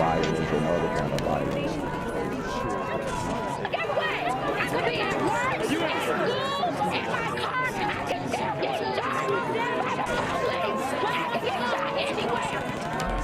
violence and other kind of violence. Get away! I could be at work, at school, in my car, and I can still get shot by the police. But I can get shot anywhere.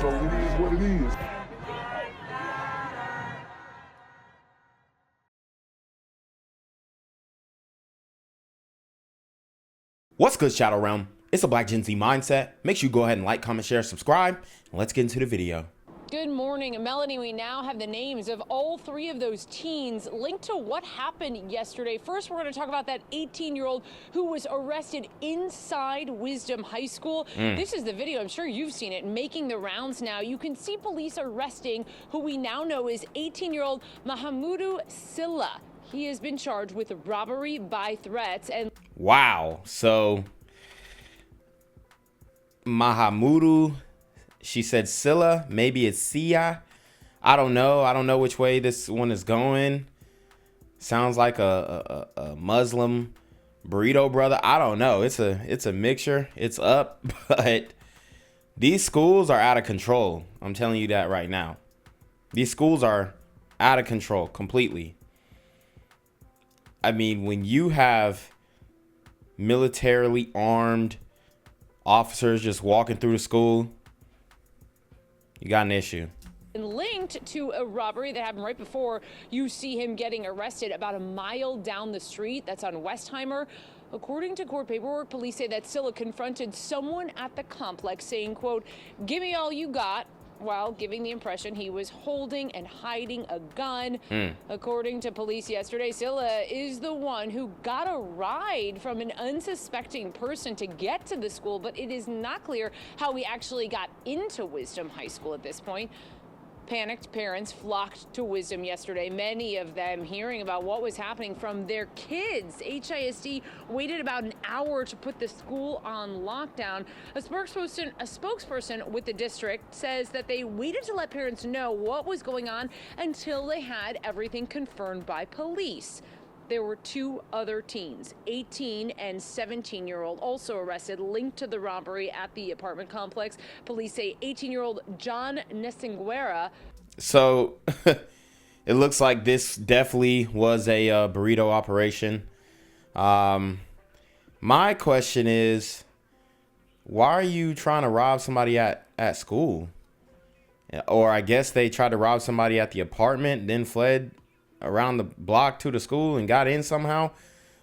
So it is what it is. What's good, Shadow Realm? It's a Black Gen Z Mindset. Make sure you go ahead and like, comment, share, subscribe, and let's get into the video. Good morning, Melanie. We now have the names of all three of those teens linked to what happened yesterday. First, we're going to talk about that 18-year-old who was arrested inside Wisdom High School. This is the video. I'm sure you've seen it making the rounds now. You can see police arresting who we now know is 18-year-old Mahamudu Silla. He has been charged with robbery by threats and... Wow. So, Mahamudu, she said Silla, maybe it's Sia. I don't know. I don't know which way this one is going. Sounds like a Muslim burrito brother. I don't know. It's a mixture. It's up, but these schools are out of control. I'm telling you that right now. These schools are out of control completely. I mean, when you have militarily armed officers just walking through the school, you got an issue. And linked to a robbery that happened right before you see him getting arrested about a mile down the street. That's on Westheimer. According to court paperwork, police say that Silla confronted someone at the complex saying, quote, "Give me all you got," while giving the impression he was holding and hiding a gun. According to police yesterday, Silla is the one who got a ride from an unsuspecting person to get to the school, but it is not clear how he actually got into Wisdom High School at this point. Panicked parents flocked to Wisdom yesterday, many of them hearing about what was happening from their kids. HISD waited about an hour to put the school on lockdown. A spokesperson with the district says that they waited to let parents know what was going on until they had everything confirmed by police. There were two other teens, 18 and 17-year-old, also arrested, linked to the robbery at the apartment complex. Police say 18-year-old John Nesinguera. So it looks like this definitely was a burrito operation. My question is, why are you trying to rob somebody at school? Or I guess they tried to rob somebody at the apartment, then fled around the block to the school and got in somehow.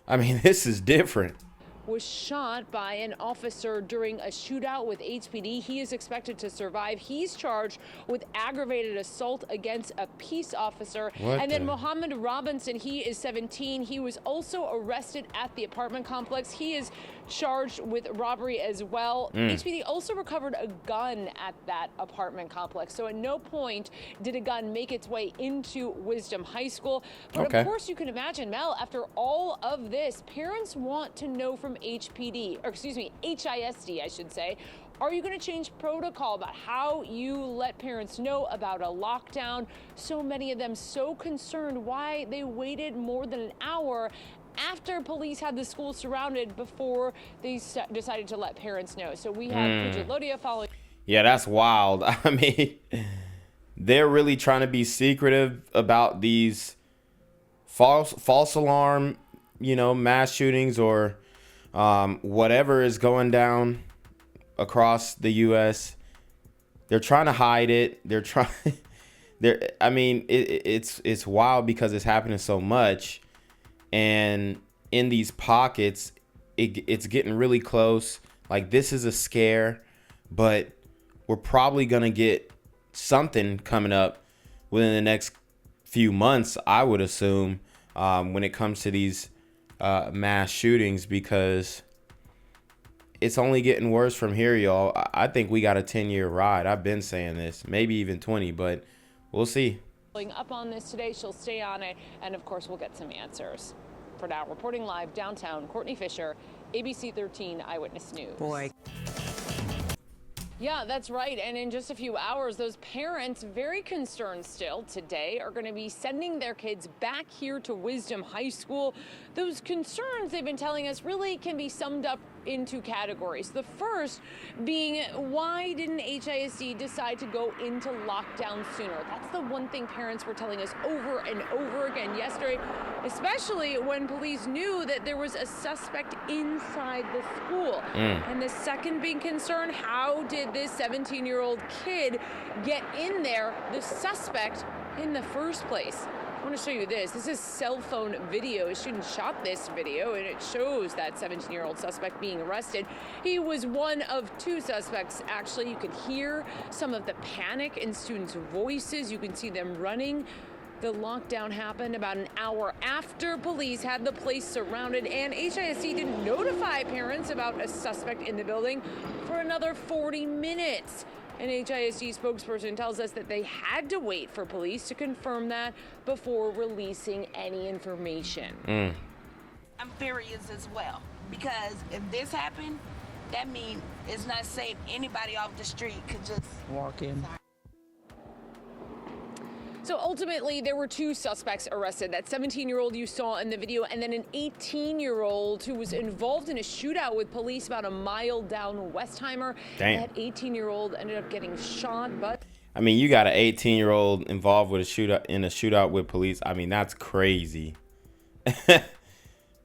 I mean, this is different. Was shot by an officer during a shootout with HPD. He is expected to survive. He's charged with aggravated assault against a peace officer. And then Mohammed Robinson, he is 17. He was also arrested at the apartment complex. He is charged with robbery as well. HPD also recovered a gun at that apartment complex. So at no point did a gun make its way into Wisdom High School. But of course, you can imagine, Mel, after all of this, parents want to know from HISD, I should say, are you going to change protocol about how you let parents know about a lockdown? So many of them so concerned why they waited more than an hour after police had the school surrounded before they decided to let parents know. So we have Bridget Lodia following. Yeah, that's wild. I mean, they're really trying to be secretive about these false alarm, mass shootings or whatever is going down across the U.S. They're trying to hide it. I mean, it's wild because it's happening so much, and in these pockets, it's getting really close. Like, this is a scare, but we're probably gonna get something coming up within the next few months, I would assume, when it comes to these mass shootings, because it's only getting worse from here, y'all. I think we got a 10-year ride. I've been saying this, maybe even 20, but we'll see. Up on this today, she'll stay on it, and of course we'll get some answers. For now, reporting live downtown, Courtney Fisher, ABC 13 Eyewitness News. Boy. Yeah, that's right. And in just a few hours, those parents, very concerned still today, are going to be sending their kids back here to Wisdom High School. Those concerns they've been telling us really can be summed up in two categories. The first being, why didn't HISD decide to go into lockdown sooner? That's the one thing parents were telling us over and over again yesterday, especially when police knew that there was a suspect inside the school. And the second big concern, how did this 17-year-old kid get in there, the suspect, in the first place? I want to show you this. This is cell phone video. A student shot this video, and it shows that 17-year-old suspect being arrested. He was one of two suspects, actually. You could hear some of the panic in students' voices. You can see them running. The lockdown happened about an hour after police had the place surrounded, and HISD didn't notify parents about a suspect in the building for another 40 minutes. An HISD spokesperson tells us that they had to wait for police to confirm that before releasing any information. I'm furious as well, because if this happened, that means it's not safe. Anybody off the street could just walk in. So ultimately, there were two suspects arrested, that 17-year-old you saw in the video, and then an 18-year-old who was involved in a shootout with police about a mile down Westheimer. Damn. That 18-year-old ended up getting shot, but... I mean, you got an 18-year-old involved with a shootout with police. I mean, that's crazy.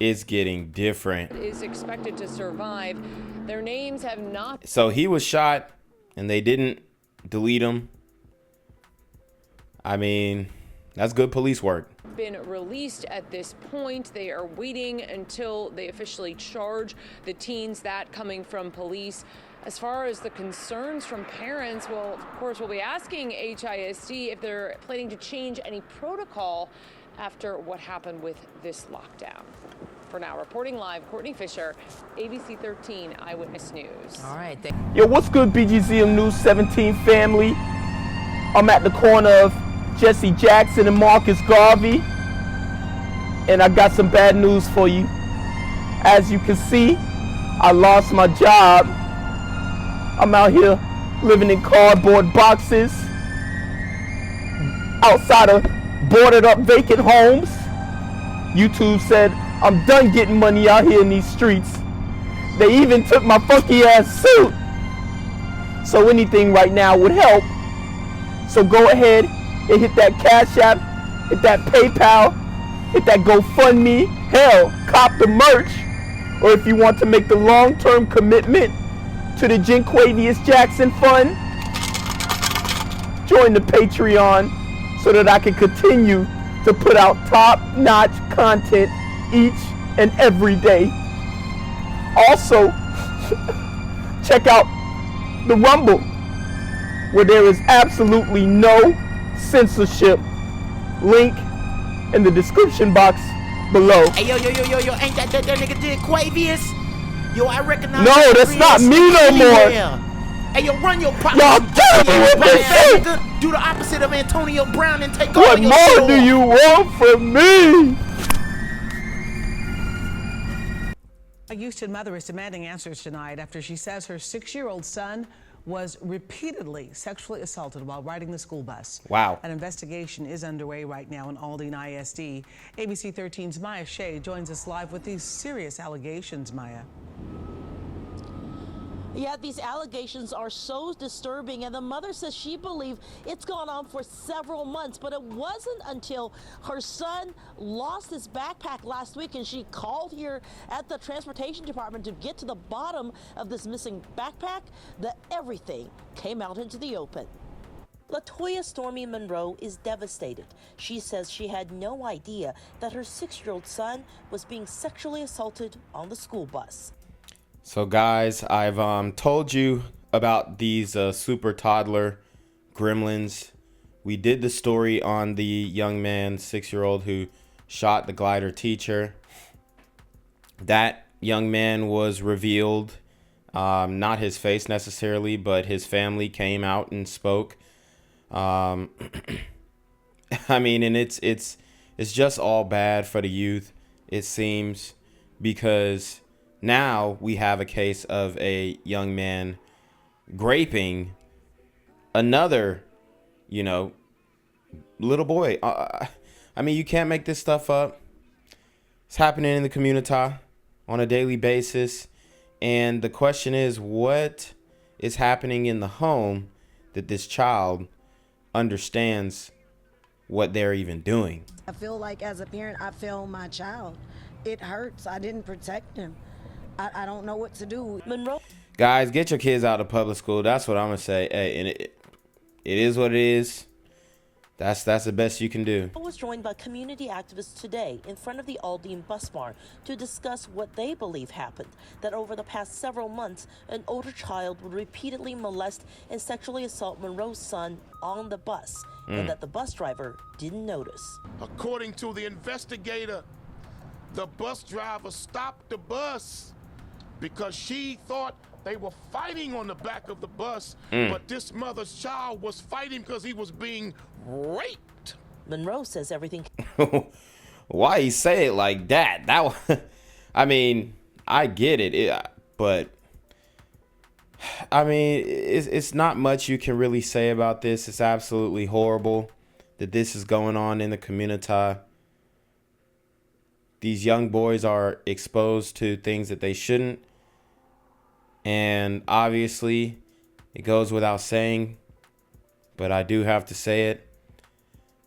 It's getting different. ...is expected to survive. Their names have not... So he was shot, and they didn't delete him. I mean, that's good police work. ...been released at this point. They are waiting until they officially charge the teens. That coming from police. As far as the concerns from parents, well, of course, we'll be asking HISD if they're planning to change any protocol after what happened with this lockdown. For now, reporting live, Courtney Fisher, ABC 13 Eyewitness News. All right. Yo, what's good, BGZM News 17 family? I'm at the corner of Jesse Jackson and Marcus Garvey, and I got some bad news for you. As you can see, I lost my job. I'm out here living in cardboard boxes outside of boarded up vacant homes. YouTube said I'm done getting money out here in these streets. They even took my funky ass suit. So anything right now would help. So go ahead and hit that Cash App, hit that PayPal, hit that GoFundMe, hell, cop the merch. Or if you want to make the long-term commitment to the Jinquavius Jackson Fund, join the Patreon so that I can continue to put out top-notch content each and every day. Also, check out the Rumble, where there is absolutely no censorship. Link in the description box below. Hey, yo, ain't that nigga Jinquavius? Yo, I recognize. No, that's not me no more. Hey, yo, run your pocket. Y'all killing me with this shit. Do the opposite of Antonio Brown and take What all your more shit do off. you want from me? A Houston mother is demanding answers tonight after she says her 6-year-old son was repeatedly sexually assaulted while riding the school bus. Wow. An investigation is underway right now in Aldine ISD. ABC 13's Maya Shea joins us live with these serious allegations, Maya. Yeah, these allegations are so disturbing, and the mother says she believes it's gone on for several months, but it wasn't until her son lost his backpack last week and she called here at the transportation department to get to the bottom of this missing backpack that everything came out into the open. LaToya Stormy Monroe is devastated. She says she had no idea that her 6-year-old son was being sexually assaulted on the school bus. So guys, I've told you about these super toddler gremlins. We did the story on the young man, 6-year-old, who shot the glider teacher. That young man was revealed, not his face necessarily, but his family came out and spoke. I mean, and it's just all bad for the youth, it seems, because now we have a case of a young man graping another, little boy. I mean, you can't make this stuff up. It's happening in the community on a daily basis. And the question is, what is happening in the home that this child understands what they're even doing? I feel like as a parent, I failed my child. It hurts. I didn't protect him. I don't know what to do. Monroe. Guys, get your kids out of public school. That's what I'm gonna say. Hey, and it is what it is. That's the best you can do. I was joined by community activists today in front of the Aldine bus barn to discuss what they believe happened. That over the past several months, an older child would repeatedly molest and sexually assault Monroe's son on the bus, and that the bus driver didn't notice. According to the investigator, the bus driver stopped the bus because she thought they were fighting on the back of the bus, but this mother's child was fighting because he was being raped. Monroe says everything. Why he say it like that? I mean, I get it, but I mean, it's not much you can really say about this. It's absolutely horrible that this is going on in the community. These young boys are exposed to things that they shouldn't. And obviously, it goes without saying, but I do have to say it.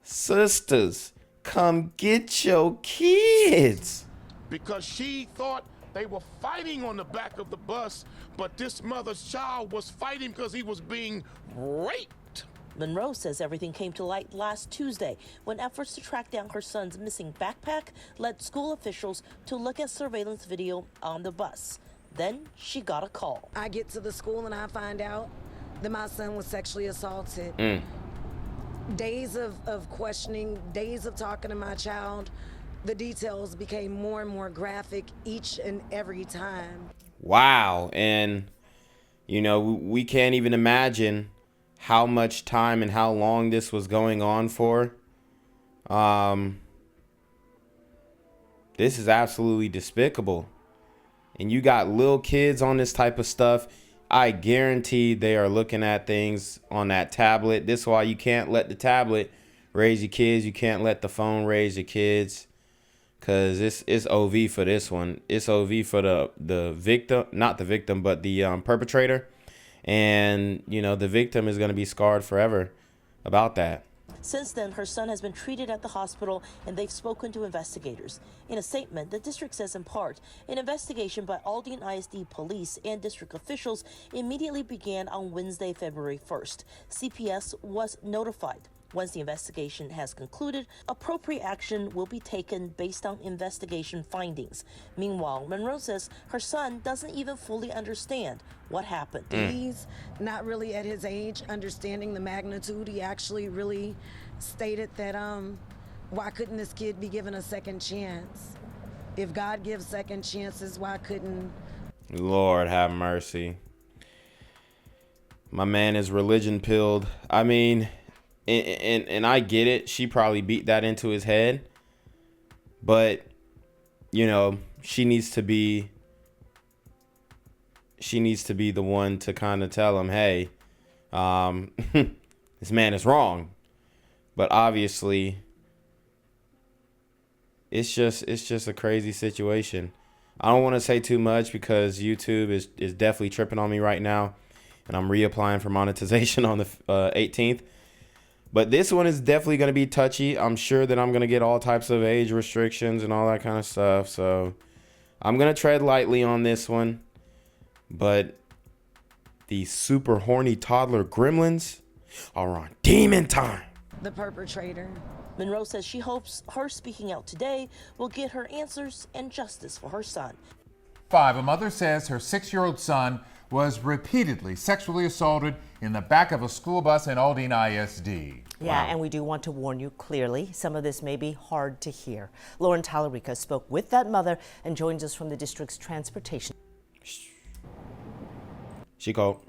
Sisters, come get your kids. Because she thought they were fighting on the back of the bus, but this mother's child was fighting because he was being raped. Monroe says everything came to light last Tuesday when efforts to track down her son's missing backpack led school officials to look at surveillance video on the bus. Then she got a call. I get to the school and I find out that my son was sexually assaulted. Days of questioning, days of talking to my child, the details became more and more graphic each and every time. Wow. And, you know, we can't even imagine how much time and how long this was going on for. This is absolutely despicable. And you got little kids on this type of stuff. I guarantee they are looking at things on that tablet. This is why you can't let the tablet raise your kids. You can't let the phone raise your kids. Because it's OV for this one. It's OV for the victim. Not the victim, but the perpetrator. And, you know, the victim is going to be scarred forever about that. Since then, her son has been treated at the hospital and they've spoken to investigators. In a statement, the district says in part, an investigation by Aldine ISD police and district officials immediately began on Wednesday, February 1st. CPS was notified. Once the investigation has concluded, appropriate action will be taken based on investigation findings. Meanwhile, Monroe says her son doesn't even fully understand what happened. He's not really at his age understanding the magnitude. He actually really stated that why couldn't this kid be given a second chance? If God gives second chances, why couldn't... Lord have mercy. My man is religion pilled. I mean... And I get it. She probably beat that into his head. But, you know, she needs to be the one to kind of tell him, hey, this man is wrong. But obviously, it's just a crazy situation. I don't want to say too much because YouTube is definitely tripping on me right now. And I'm reapplying for monetization on the 18th. But this one is definitely going to be touchy. I'm sure that I'm going to get all types of age restrictions and all that kind of stuff. So I'm going to tread lightly on this one. But these super horny toddler gremlins are on demon time. The perpetrator. Monroe says she hopes her speaking out today will get her answers and justice for her son. 5. A mother says her 6-year-old son was repeatedly sexually assaulted in the back of a school bus in Aldine ISD. Yeah, and we do want to warn you clearly, some of this may be hard to hear. Lauren Tallarica spoke with that mother and joins us from the district's transportation. She called.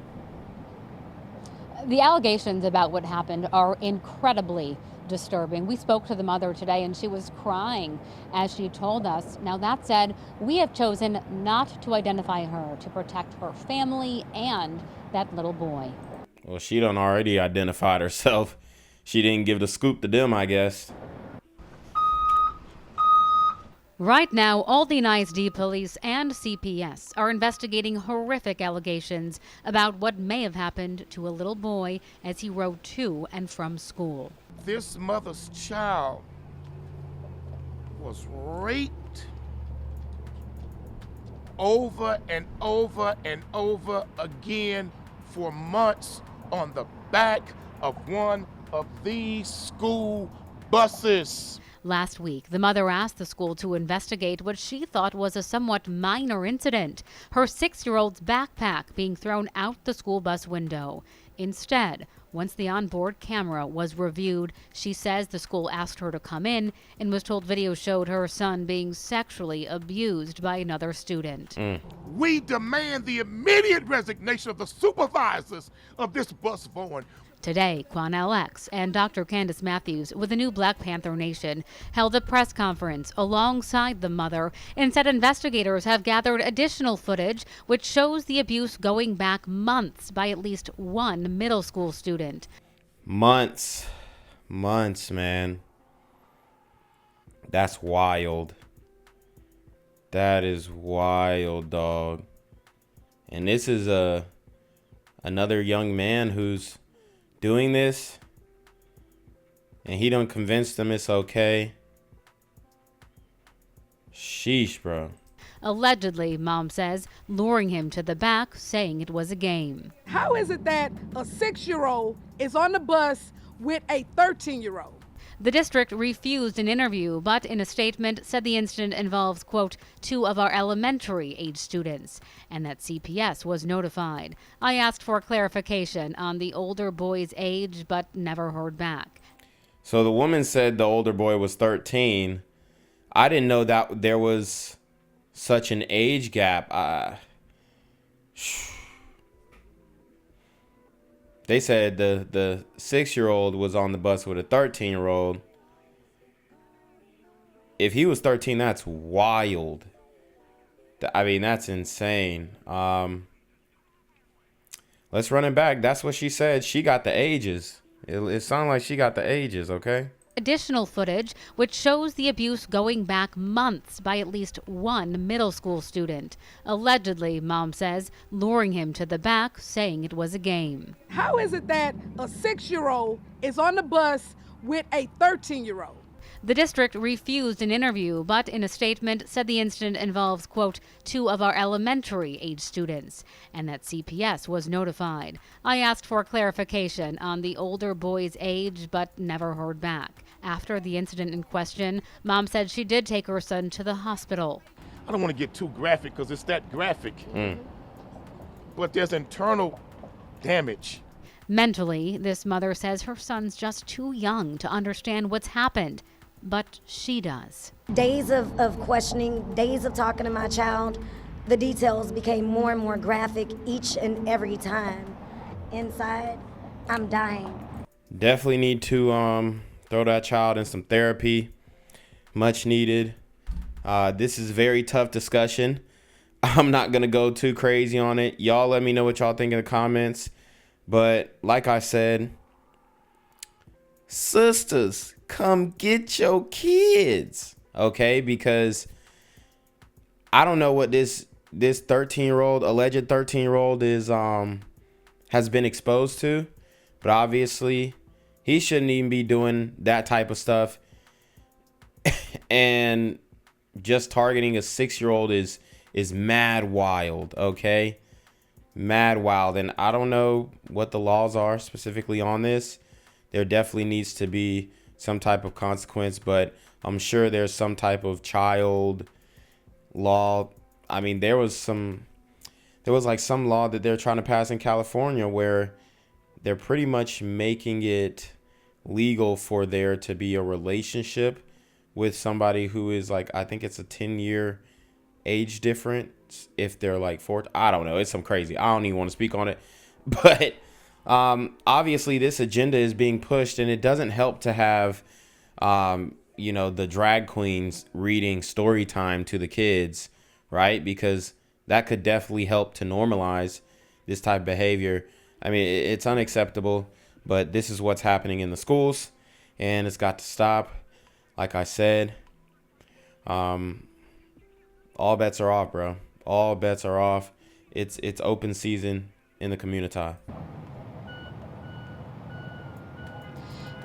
The allegations about what happened are incredibly disturbing. We spoke to the mother today and she was crying as she told us. Now that said, we have chosen not to identify her to protect her family and that little boy. Well, she done already identified herself. She didn't give the scoop to them, I guess. Right now, Aldine ISD police and CPS are investigating horrific allegations about what may have happened to a little boy as he rode to and from school. This mother's child was raped over and over and over again for months on the back of one of these school buses. Last week, the mother asked the school to investigate what she thought was a somewhat minor incident, her 6-year-old's backpack being thrown out the school bus window. Instead, once the onboard camera was reviewed, she says the school asked her to come in and was told video showed her son being sexually abused by another student. We demand the immediate resignation of the supervisors of this bus Vaughn. Today, Quan LX and Dr. Candace Matthews with the new Black Panther Nation held a press conference alongside the mother and said investigators have gathered additional footage which shows the abuse going back months by at least one middle school student. Months, man. That's wild. That is wild, dog. And this is another young man who's doing this, and he done convinced them it's okay. Sheesh, bro. Allegedly, mom says, luring him to the back, saying it was a game. How is it that a 6-year-old is on the bus with a 13-year-old? The district refused an interview, but in a statement said the incident involves, quote, 2 of our elementary age students, and that CPS was notified. I asked for clarification on the older boy's age, but never heard back. So the woman said the older boy was 13. I didn't know that there was such an age gap. They said the 6-year-old was on the bus with a 13-year-old. If he was 13, that's wild. I mean, that's insane. Let's run it back. That's what she said. She got the ages. It sounded like she got the ages, okay? Additional footage which shows the abuse going back months by at least one middle school student. Allegedly, mom says, luring him to the back, saying it was a game. How is it that a 6-year-old is on the bus with a 13-year-old? The district refused an interview, but in a statement said the incident involves, quote, 2 of our elementary age students, and that CPS was notified. I asked for clarification on the older boy's age, but never heard back. After the incident in question, mom said she did take her son to the hospital. I don't want to get too graphic because it's that graphic. But there's internal damage. Mentally, this mother says her son's just too young to understand what's happened. But she does. Days of questioning, days of talking to my child, the details became more and more graphic each and every time. Inside, I'm dying. Definitely need to throw that child in some therapy. Much needed. This is a very tough discussion. I'm not going to go too crazy on it. Y'all let me know what y'all think in the comments. But like I said, sisters, come get your kids, okay? Because I don't know what this 13-year-old, alleged 13-year-old is has been exposed to, but obviously he shouldn't even be doing that type of stuff. And just targeting a 6-year-old is mad wild, okay? Mad wild. And I don't know what the laws are specifically on this. There definitely needs to be some type of consequence, but I'm sure there's some type of child law. I mean, there was like some law that they're trying to pass in California where they're pretty much making it legal for there to be a relationship with somebody who is like, I think it's a 10-year age difference if they're like 4. I don't know. It's some crazy. I don't even want to speak on it, but obviously this agenda is being pushed, and it doesn't help to have, the drag queens reading story time to the kids, right? Because that could definitely help to normalize this type of behavior. I mean, it's unacceptable, but this is what's happening in the schools, and it's got to stop. Like I said, all bets are off, bro. All bets are off. It's open season in the community.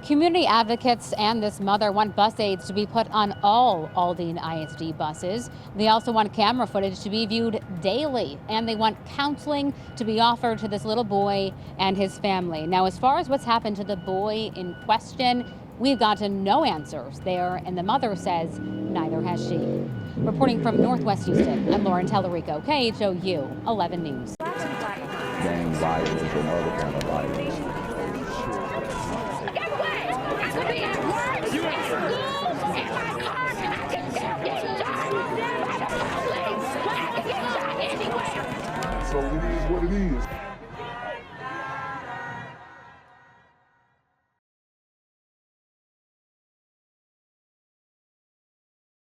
Community advocates and this mother want bus aids to be put on all Aldine ISD buses. They also want camera footage to be viewed daily, and they want counseling to be offered to this little boy and his family. Now, as far as what's happened to the boy in question, we've gotten no answers there, and the mother says neither has she. Reporting from Northwest Houston, I'm Lauren Tallarico, KHOU 11 News. Gang violence and other kind of violence. So it is what it is.